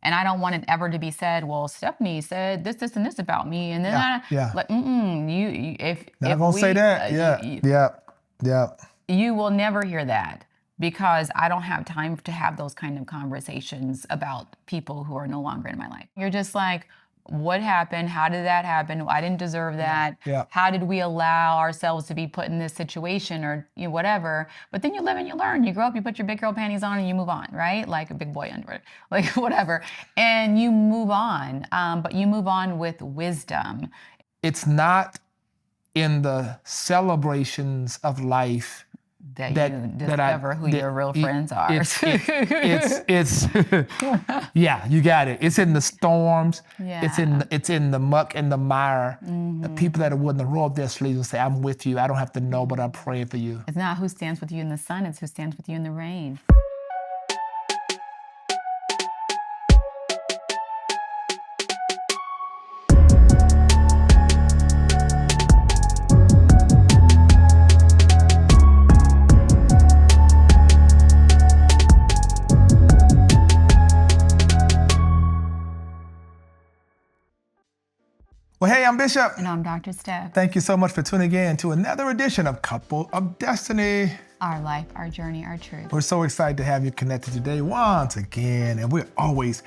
And I don't want it ever to be said, well, Stephanie said this, this, and this about me. And then Not if gonna say that. you will never hear that, because I don't have time to have those kind of conversations about people who are no longer in my life. You're just like, what happened? How did that happen? I didn't deserve that. Yeah. How did we allow ourselves to be put in this situation, or whatever? But then you live and you learn. You grow up, you put your big girl panties on, and you move on, right? Like a big boy underwear, like whatever. And you move on, but you move on with wisdom. It's not in the celebrations of life that you discover who your real friends are. It's yeah, you got it. It's in the storms. Yeah. It's in the muck and the mire. The people that are willing to roll up their sleeves and say, I'm with you. I don't have to know, but I'm praying for you. It's not who stands with you in the sun, it's who stands with you in the rain. Well, hey, I'm Bishop. And I'm Dr. Steph. Thank you so much for tuning in to another edition of Couple of Destiny. Our life, our journey, our truth. We're so excited to have you connected today once again, and we're always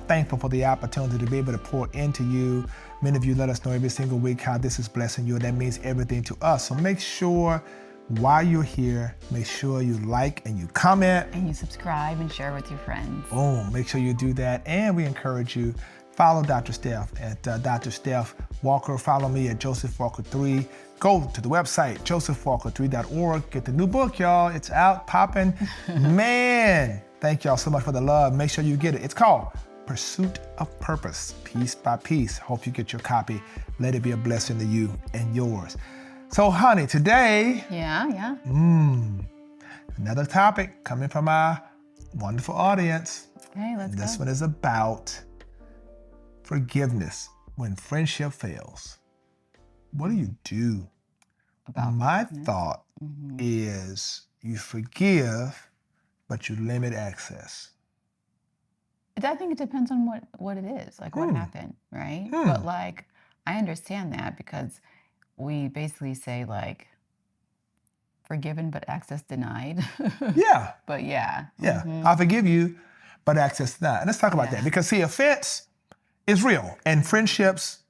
thankful for the opportunity to be able to pour into you. Many of you let us know every single week how this is blessing you, and that means everything to us. So make sure while you're here, make sure you like and you comment. And you subscribe and share with your friends. Boom, make sure you do that. And we encourage you, follow Dr. Steph at Dr. Steph Walker. Follow me at Joseph Walker 3. Go to the website, josephwalker3.org. Get the new book, y'all. It's out, popping. Man, thank y'all so much for the love. Make sure you get it. It's called Pursuit of Purpose, Piece by Piece. Hope you get your copy. Let it be a blessing to you and yours. So, honey, today, another topic coming from our wonderful audience. Okay, let's go. This one is about forgiveness when friendship fails. What do you do? My thought is you forgive, but you limit access. I think it depends on what it is, like what happened, right? But like, I understand that, because we basically say like, forgiven but access denied. Yeah. But yeah. I forgive you, but access denied. And let's talk about that, because see, offense is real, and friendships,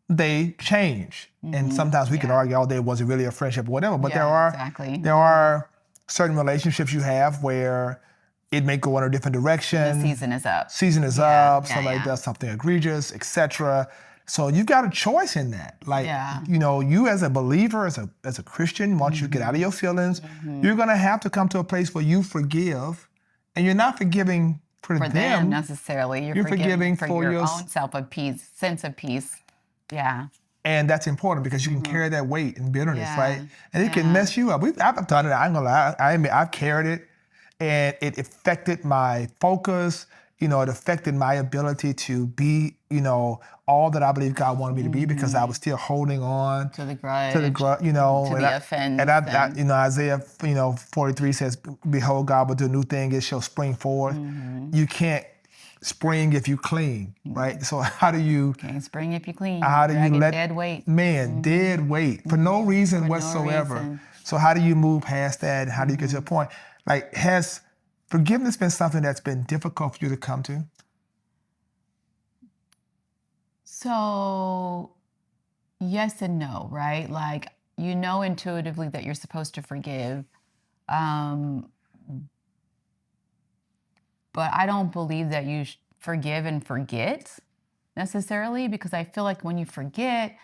they change. And sometimes we can argue all day, was it really a friendship or whatever, but there are certain relationships you have where it may go in a different direction. The season is up. Somebody does something egregious, etc. So you've got a choice in that. Like, you as a believer, as a Christian, once you get out of your feelings, you're gonna have to come to a place where you forgive, and you're not forgiving for them necessarily. You're forgiving for your own sense of peace. Yeah. And that's important, because you can carry that weight and bitterness, right? And it can mess you up. I've done it. I ain't gonna lie. I've carried it, and it affected my focus. It affected my ability to be, all that I believe God wanted me to be, because I was still holding on to the grudge, to the offense. And Isaiah, 43 says, "Behold, God will do a new thing; it shall spring forth." You can't spring if you clean, right? So how do you? Can't spring if you clean. How do you let dead weight? Man, dead weight for no reason whatsoever. No reason. So how do you move past that? How do you get to a point? Like, has forgiveness been something that's been difficult for you to come to? So, yes and no, right? Like, intuitively that you're supposed to forgive. But I don't believe that you forgive and forget necessarily, because I feel like when you forget,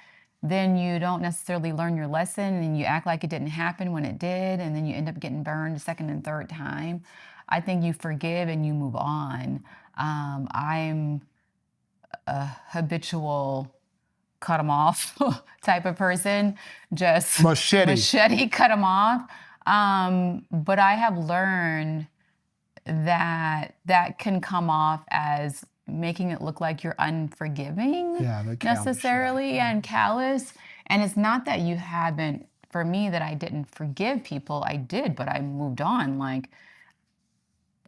then you don't necessarily learn your lesson, and you act like it didn't happen when it did, and then you end up getting burned a second and third time. I think you forgive and you move on. I'm a habitual cut them off type of person. Just machete cut them off. But I have learned that can come off as making it look like you're unforgiving necessarily and callous. And it's not that you haven't, for me, that I didn't forgive people. I did, but I moved on. Like,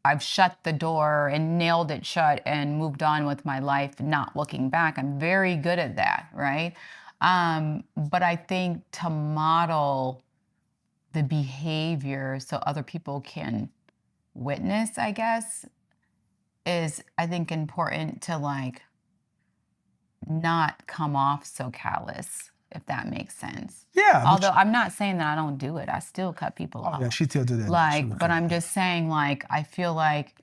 I've shut the door and nailed it shut and moved on with my life, not looking back. I'm very good at that, right? But I think to model the behavior so other people can witness, I guess, is I think important to like not come off so callous, if that makes sense. Yeah. Although I'm not saying that I don't do it. I still cut people off. Yeah, she still do that. Like, but I'm just saying, like, I feel like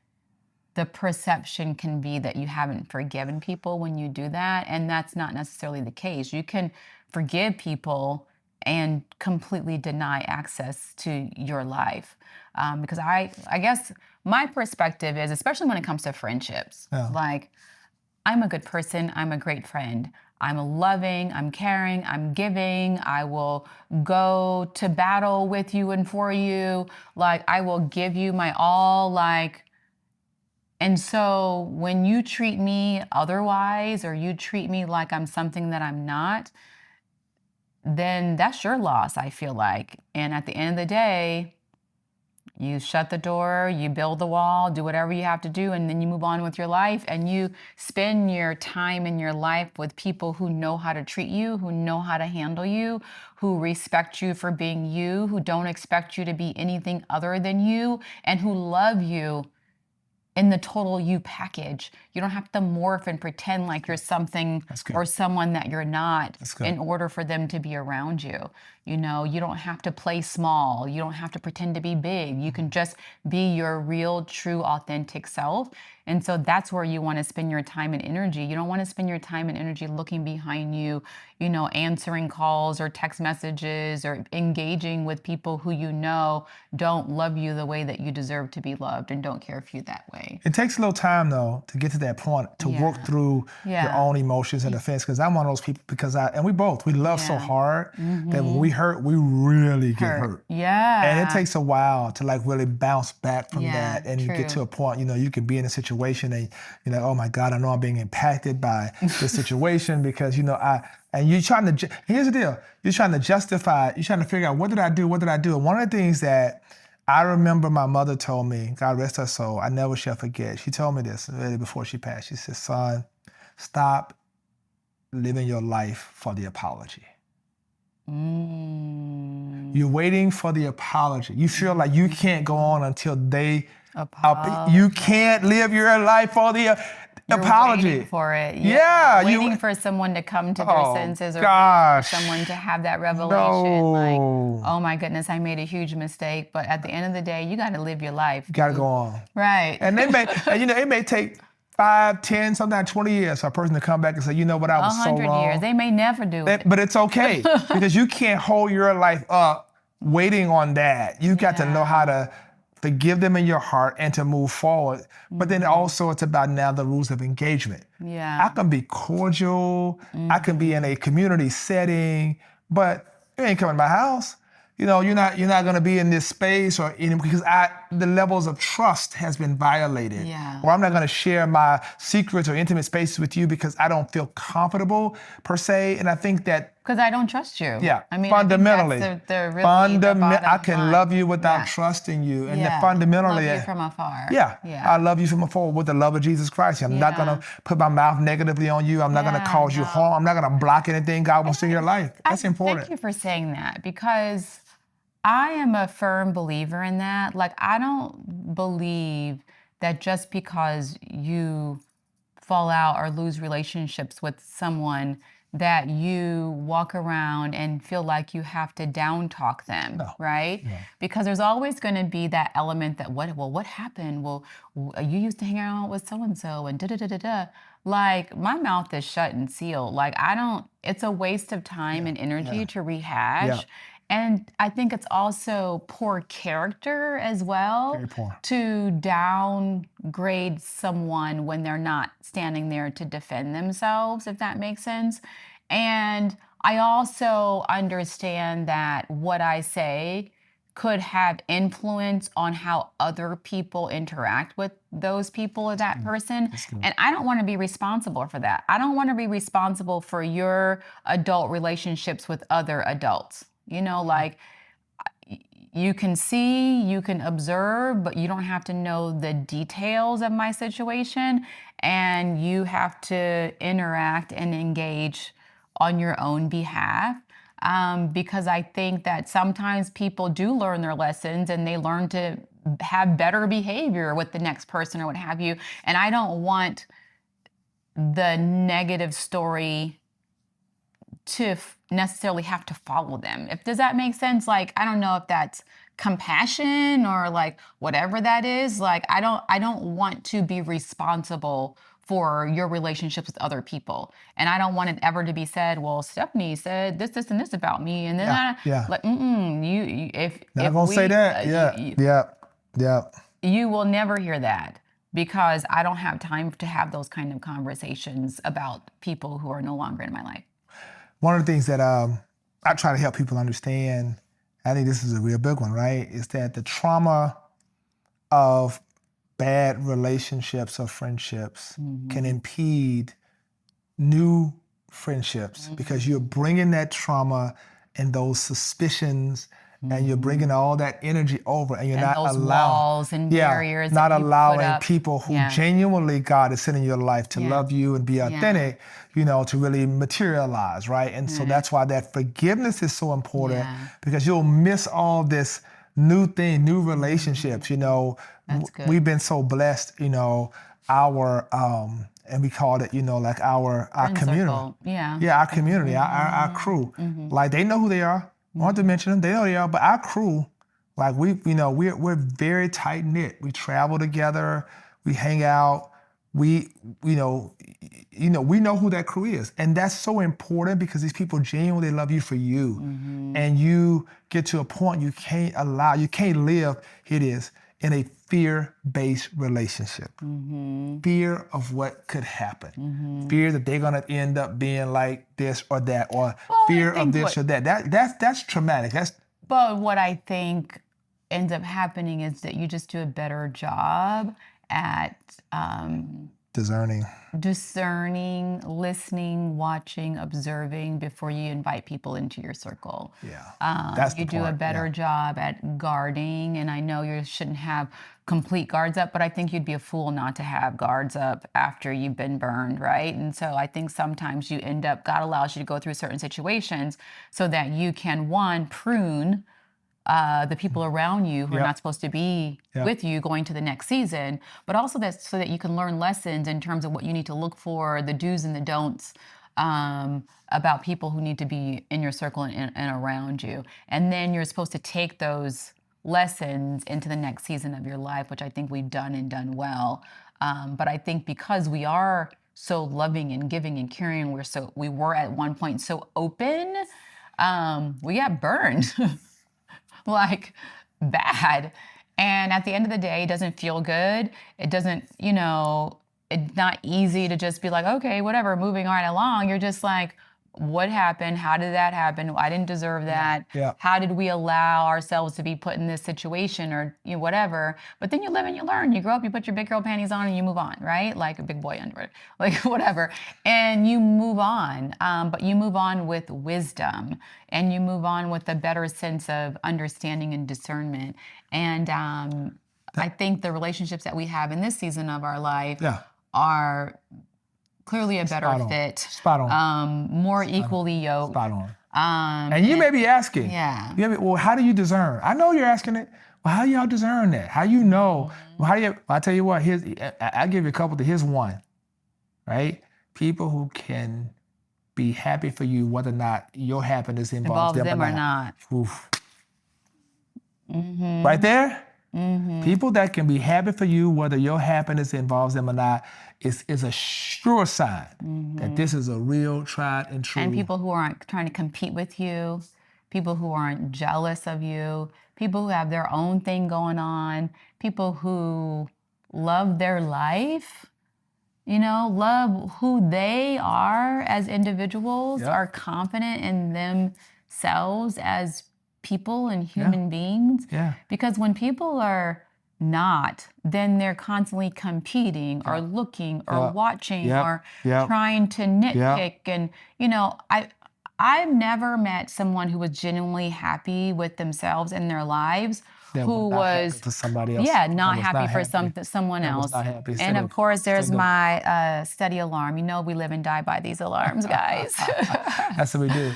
the perception can be that you haven't forgiven people when you do that. And that's not necessarily the case. You can forgive people and completely deny access to your life. Because I guess my perspective is, especially when it comes to friendships, like, I'm a good person. I'm a great friend. I'm loving, I'm caring, I'm giving. I will go to battle with you and for you. Like, I will give you my all. Like, and so when you treat me otherwise, or you treat me like I'm something that I'm not, then that's your loss, I feel like. And at the end of the day, you shut the door, you build the wall, do whatever you have to do, and then you move on with your life, and you spend your time in your life with people who know how to treat you, who know how to handle you, who respect you for being you, who don't expect you to be anything other than you, and who love you in the total you package. You don't have to morph and pretend like you're something or someone that you're not in order for them to be around you. You know, you don't have to play small. You don't have to pretend to be big. You can just be your real, true, authentic self. And so that's where you want to spend your time and energy. You don't want to spend your time and energy looking behind you, you know, answering calls or text messages or engaging with people who you know don't love you the way that you deserve to be loved and don't care for you that way. It takes a little time, though, to get to that point, to work through your own emotions and offense, because I'm one of those people, because we love so hard that when we hurt, we really get hurt. Yeah. And it takes a while to like really bounce back from that. And you get to a point, you know, you can be in a situation and you're like, oh my God, I know I'm being impacted by this situation because, you know, and you're trying to, here's the deal, you're trying to justify, you're trying to figure out, what did I do? And one of the things that I remember my mother told me, God rest her soul, I never shall forget. She told me this really before she passed. She said, son, stop living your life for the apology. You're waiting for the apology. You feel like you can't go on until they you can't live your life for the apology. Waiting for it. Yeah. Waiting for someone to come to their senses, or someone to have that revelation. Like, oh my goodness, I made a huge mistake. But at the end of the day, you got to live your life. You got to go on. Right. And it may take 5, 10, sometimes 20 years for a person to come back and say, you know what, I was so wrong. 100 years. They may never do it. But it's okay because you can't hold your life up waiting on that. You got to know how to forgive them in your heart and to move forward. But then also it's about now the rules of engagement. Yeah. I can be cordial. I can be in a community setting, but you ain't coming to my house. You know, you're not going to be in this space because the levels of trust has been violated. Yeah. Or I'm not going to share my secrets or intimate spaces with you because I don't feel comfortable per se. And I think that because I don't trust you. Yeah. I mean, fundamentally, I think that's the I can love you without trusting you. And fundamentally, love you from afar. Yeah. I love you from afar with the love of Jesus Christ. I'm not going to put my mouth negatively on you. I'm not going to cause you harm. I'm not going to block anything God wants in your life. That's important. Thank you for saying that, because I am a firm believer in that. Like, I don't believe that just because you fall out or lose relationships with someone that you walk around and feel like you have to down talk them, right? Yeah. Because there's always going to be that element that, what happened? Well, you used to hang out with so-and-so and da-da-da-da-da. Like, my mouth is shut and sealed. Like, it's a waste of time and energy to rehash. Yeah. And I think it's also poor character as well to downgrade someone when they're not standing there to defend themselves, if that makes sense. And I also understand that what I say could have influence on how other people interact with those people or that person. And I don't want to be responsible for that. I don't want to be responsible for your adult relationships with other adults. You know, like, you can see, you can observe, but you don't have to know the details of my situation. And you have to interact and engage on your own behalf. Because I think that sometimes people do learn their lessons and they learn to have better behavior with the next person or what have you. And I don't want the negative story to necessarily have to follow them. Does that make sense? Like, I don't know if that's compassion or like whatever that is. Like, I don't want to be responsible for your relationships with other people. And I don't want it ever to be said, well, Stephanie said this, and this about me. And then like, if not gonna say that. You will never hear that, because I don't have time to have those kind of conversations about people who are no longer in my life. One of the things that I try to help people understand, I think this is a real big one, right, is that the trauma of bad relationships or friendships can impede new friendships because you're bringing that trauma and those suspicions and you're bringing all that energy over, and you're not those allowing walls and barriers, not that you allowing put up. people who genuinely God is sending your life to love you and be authentic, to really materialize, right? And so that's why that forgiveness is so important, because you'll miss all this new relationships. That's good. We've been so blessed, our and we called it, like our community. Circle. Our community, our crew. Like, they know who they are. I want to mention them, they know they are, but our crew, like, we're very tight knit. We travel together, we hang out, we know who that crew is. And that's so important, because these people genuinely love you for you. And you get to a point you can't live, in a fear-based relationship. Fear of what could happen. Fear that they're gonna end up being like this or that, or fear of this or that. That's traumatic. But what I think ends up happening is that you just do a better job at discerning, listening, watching, observing before you invite people into your circle. That's you do a better job at guarding, and I know you shouldn't have complete guards up, but I think you'd be a fool not to have guards up after you've been burned, right? And so I think sometimes you end up, God allows you to go through certain situations so that you can, one, prune the people around you who are not supposed to be with you going to the next season, but also so that you can learn lessons in terms of what you need to look for, the do's and the don'ts about people who need to be in your circle and around you. And then you're supposed to take those lessons into the next season of your life, which I think we've done well. But I think because we are so loving and giving and caring, we were at one point so open, we got burned. Like, bad. And at the end of the day, it doesn't feel good. It doesn't, it's not easy to just be like, okay, whatever, moving right along. You're just like, what happened? How did that happen? I didn't deserve that. How did we allow ourselves to be put in this situation, or whatever? But then you live and you learn. You grow up, you put your big girl panties on, and you move on, right? Like a big boy underwear, like whatever. And you move on. But you move on with wisdom, and you move on with a better sense of understanding and discernment. And I think the relationships that we have in this season of our life are clearly a better fit. Spot on. More equally yoked. Spot on. And you may be asking, well, how do you discern? I know you're asking it. Well, how do y'all discern that? How you know? Well, I'll tell you what, I'll give you a couple. Here's one, right? People who can be happy for you whether or not your happiness involves them or not. Oof. Right there? People that can be happy for you whether your happiness involves them or not is a sure sign that this is a real, tried and true. And people who aren't trying to compete with you, people who aren't jealous of you, people who have their own thing going on, people who love their life, love who they are as individuals, are confident in themselves as people and human beings. Because when people are not, then they're constantly competing or looking or watching or trying to nitpick. And, I've never met someone who was genuinely happy with themselves and their lives That who was not happy was, for somebody else. yeah, That not was happy not for happy. someone That was else. not happy. And of course, there's Instead of my steady alarm. You know, we live and die by these alarms, guys. that's what we do.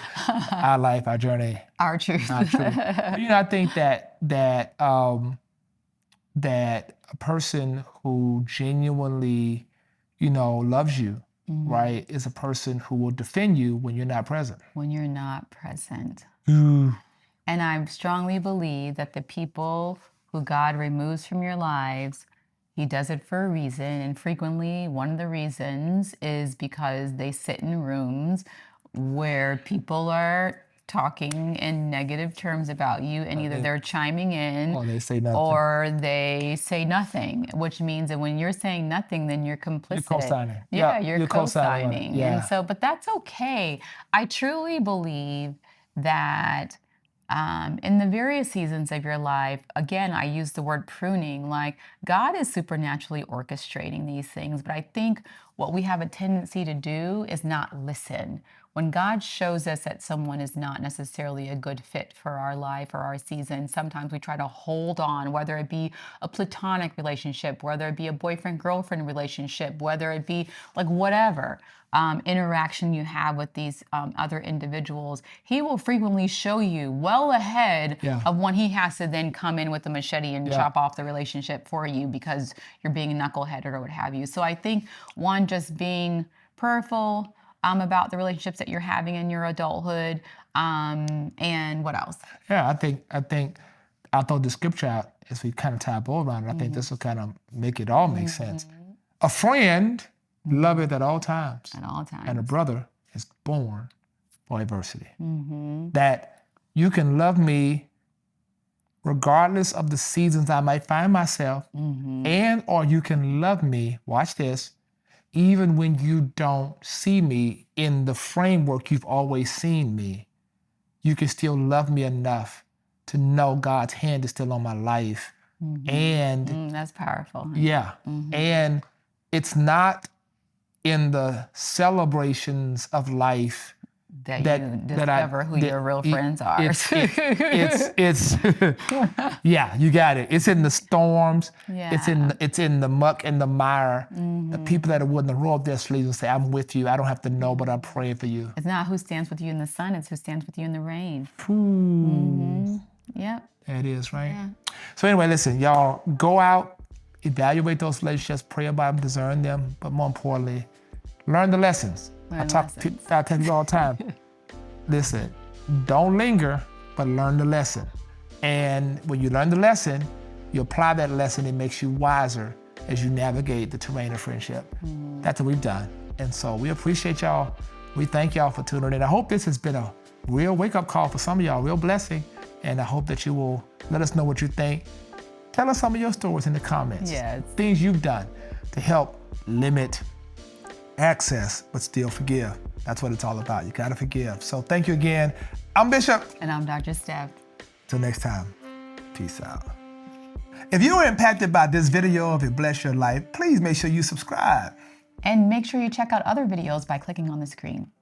Our life, our journey, Our truth. our truth. You know, I think that a person who genuinely, loves you, right, is a person who will defend you when you're not present. When you're not present. Ooh. And I strongly believe that the people who God removes from your lives, He does it for a reason. And frequently, one of the reasons is because they sit in rooms where people are talking in negative terms about you, and either they're chiming in Or they say nothing. or they say nothing, which means that when you're saying nothing, then you're complicit. You're co-signing. Yeah, Yeah, you're co-signing on it. co-signing. Yeah. And so, but that's okay. I truly believe that in the various seasons of your life, again, I use the word pruning, like God is supernaturally orchestrating these things. But I think what we have a tendency to do is not listen. When God shows us that someone is not necessarily a good fit for our life or our season, sometimes we try to hold on, whether it be a platonic relationship, whether it be a boyfriend-girlfriend relationship, whether it be like whatever interaction you have with these other individuals. He will frequently show you well ahead of when he has to then come in with a machete and chop off the relationship for you because you're being knuckleheaded or what have you. So I think one, just being prayerful about the relationships that you're having in your adulthood, and what else? Yeah, I think I'll throw the scripture out as we kind of tie a bow around it. I think this will kind of make it all make sense. A friend loveth at all times. At all times. And a brother is born for adversity. That you can love me regardless of the seasons I might find myself, and or you can love me, watch this, even when you don't see me in the framework you've always seen me. You can still love me enough to know God's hand is still on my life. And that's powerful. yeah, and it's not in the celebrations of life that you discover who your real friends are. It's yeah, you got it. It's in the storms. Yeah. It's in the muck and the mire. The people that are willing to roll up their sleeves and say, "I'm with you. I don't have to know, but I'm praying for you." It's not who stands with you in the sun; it's who stands with you in the rain. Yep. That is right. Yeah. So anyway, listen, y'all, go out, evaluate those relationships, pray about them, discern them, but more importantly, learn the lessons. I tell you all the time, listen, don't linger, but learn the lesson. And when you learn the lesson, you apply that lesson, it makes you wiser as you navigate the terrain of friendship. That's what we've done. And so we appreciate y'all. We thank y'all for tuning in. I hope this has been a real wake-up call for some of y'all, real blessing. And I hope that you will let us know what you think. Tell us some of your stories in the comments. Yes. Things you've done to help limit access, but still forgive. That's what it's all about. You gotta forgive. So thank you again. I'm Bishop. And I'm Dr. Steph. Till next time, peace out. If you were impacted by this video, if it blessed your life, please make sure you subscribe. And make sure you check out other videos by clicking on the screen.